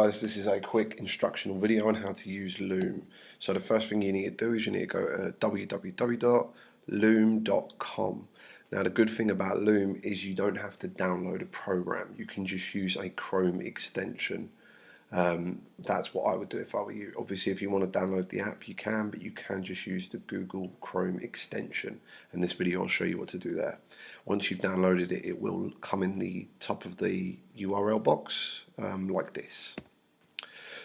guys, this is a quick instructional video on how to use Loom. So the first thing you need to do is you need to go to www.loom.com. Now the good thing about Loom is you don't have to download a program. You can just use a Chrome extension. That's what I would do if I were you. Obviously if you want to download the app you can, but you can just use the Google Chrome extension, and this video will show you what to do there. Once you've downloaded it, it will come in the top of the URL box like this.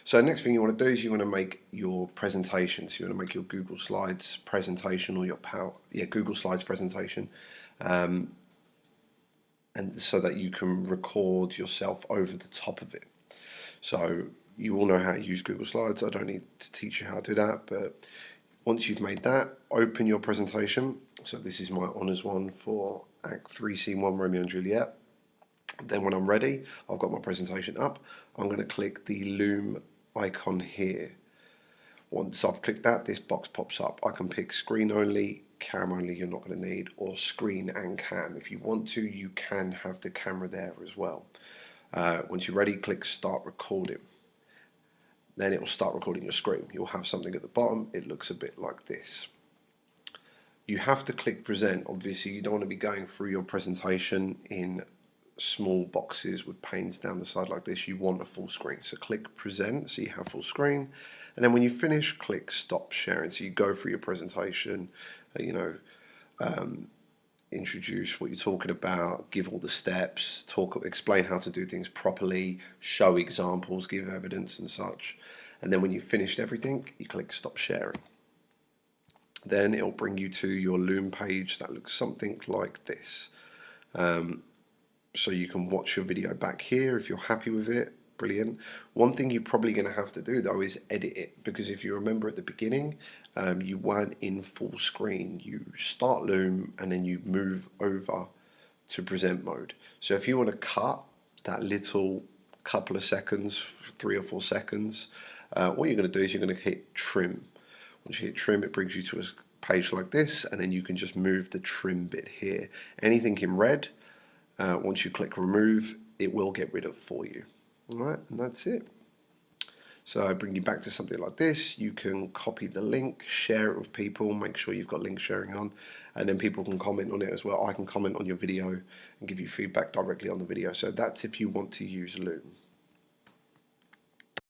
So next thing you want to do is you want to make your presentation. So you want to make your Google Slides presentation or your Google Slides presentation, and so that you can record yourself over the top of it. So you all know how to use Google Slides. I don't need to teach you how to do that, but once you've made that, open your presentation. So this is my honours one for Act 3, Scene 1, Romeo and Juliet. Then when I'm ready, I've got my presentation up, I'm going to click the Loom icon here. Once I've clicked that, this box pops up. I can pick screen only, cam only you're not going to need, or screen and cam. If you want to, you can have the camera there as well. Once you're ready, click start recording. Then it will start recording your screen. You'll have something at the bottom. It looks a bit like this. You have to click present. Obviously you don't want to be going through your presentation in small boxes with panes down the side like this. You want a full screen, so click present so you have full screen, and then when you finish, click stop sharing. So you go through your presentation, introduce what you're talking about, give all the steps, explain how to do things properly, show examples, give evidence and such. And then when you've finished everything, you click stop sharing. Then it'll bring you to your Loom page that looks something like this. So you can watch your video back here if you're happy with it. Brilliant. One thing you're probably going to have to do though is edit it, because if you remember at the beginning, you weren't in full screen. You start Loom and then you move over to present mode. So if you want to cut that little couple of seconds, 3 or 4 seconds, what you're going to do is you're going to hit trim. Once you hit trim, it brings you to a page like this, and then you can just move the trim bit here. Anything in red, once you click remove, it will get rid of for you. Alright, and that's it. So I bring you back to something like this. You can copy the link, share it with people, make sure you've got link sharing on, and then people can comment on it as well. I can comment on your video and give you feedback directly on the video. So that's if you want to use Loom.